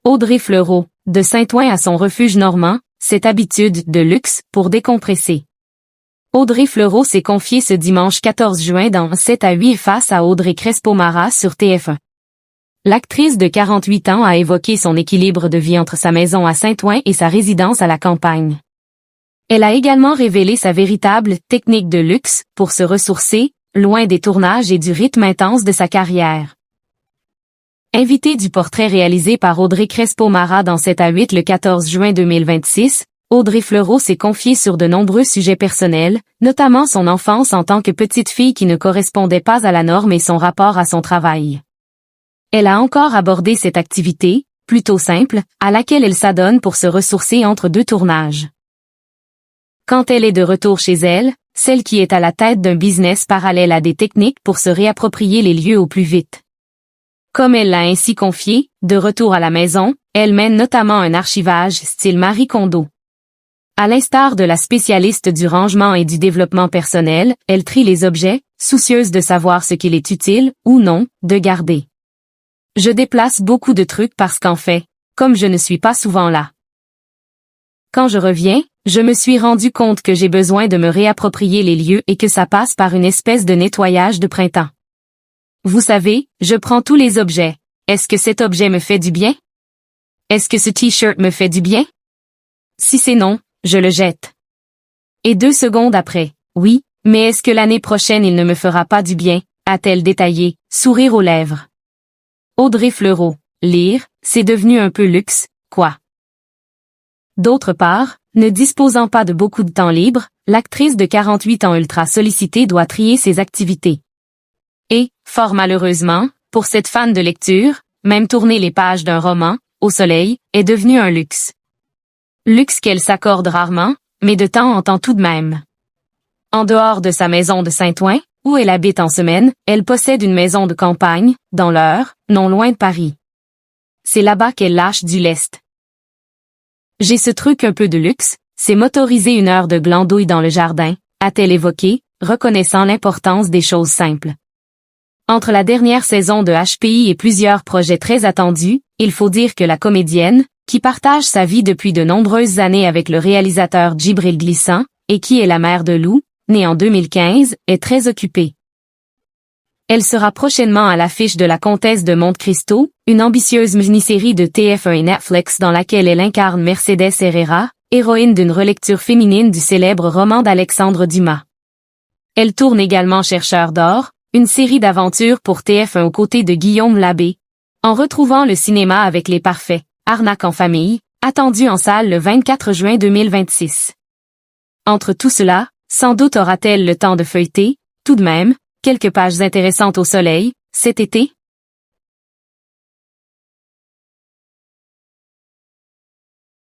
Audrey Fleurot, de Saint-Ouen à son refuge normand, cette habitude de luxe pour décompresser. Audrey Fleurot s'est confiée ce dimanche 14 juin dans 7 à 8 face à Audrey Crespo-Mara sur TF1. L'actrice de 48 ans a évoqué son équilibre de vie entre sa maison à Saint-Ouen et sa résidence à la campagne. Elle a également révélé sa véritable technique de luxe pour se ressourcer, loin des tournages et du rythme intense de sa carrière. Invitée du portrait réalisé par Audrey Crespo-Mara dans 7 à 8 le 14 juin 2026, Audrey Fleurot s'est confiée sur de nombreux sujets personnels, notamment son enfance en tant que petite fille qui ne correspondait pas à la norme et son rapport à son travail. Elle a encore abordé cette activité, plutôt simple, à laquelle elle s'adonne pour se ressourcer entre deux tournages. Quand elle est de retour chez elle, celle qui est à la tête d'un business parallèle a des techniques pour se réapproprier les lieux au plus vite. Comme elle l'a ainsi confié, de retour à la maison, elle mène notamment un archivage style Marie Kondo. À l'instar de la spécialiste du rangement et du développement personnel, elle trie les objets, soucieuse de savoir ce qu'il est utile, ou non, de garder. Je déplace beaucoup de trucs parce qu'en fait, comme je ne suis pas souvent là. Quand je reviens, je me suis rendu compte que j'ai besoin de me réapproprier les lieux et que ça passe par une espèce de nettoyage de printemps. Vous savez, je prends tous les objets. Est-ce que cet objet me fait du bien? Est-ce que ce t-shirt me fait du bien? Si c'est non, je le jette. Et 2 secondes après, oui, mais est-ce que l'année prochaine il ne me fera pas du bien, a-t-elle détaillé, sourire aux lèvres. Audrey Fleurot, lire, c'est devenu un peu luxe, quoi. D'autre part, ne disposant pas de beaucoup de temps libre, l'actrice de 48 ans ultra sollicitée doit trier ses activités. Et, fort malheureusement, pour cette fan de lecture, même tourner les pages d'un roman, au soleil, est devenu un luxe. Luxe qu'elle s'accorde rarement, mais de temps en temps tout de même. En dehors de sa maison de Saint-Ouen, où elle habite en semaine, elle possède une maison de campagne, dans l'Eure, non loin de Paris. C'est là-bas qu'elle lâche du lest. J'ai ce truc un peu de luxe, c'est m'autoriser 1 heure de glandouille dans le jardin, a-t-elle évoqué, reconnaissant l'importance des choses simples. Entre la dernière saison de HPI et plusieurs projets très attendus, il faut dire que la comédienne, qui partage sa vie depuis de nombreuses années avec le réalisateur Djibril Glissant, et qui est la mère de Lou, née en 2015, est très occupée. Elle sera prochainement à l'affiche de La Comtesse de Monte Cristo, une ambitieuse mini-série de TF1 et Netflix dans laquelle elle incarne Mercedes Herrera, héroïne d'une relecture féminine du célèbre roman d'Alexandre Dumas. Elle tourne également Chercheur d'or, une série d'aventures pour TF1 aux côtés de Guillaume Labbé. En retrouvant le cinéma avec Les Parfaits, Arnaque en famille, attendu en salle le 24 juin 2026. Entre tout cela, sans doute aura-t-elle le temps de feuilleter, tout de même, quelques pages intéressantes au soleil, cet été?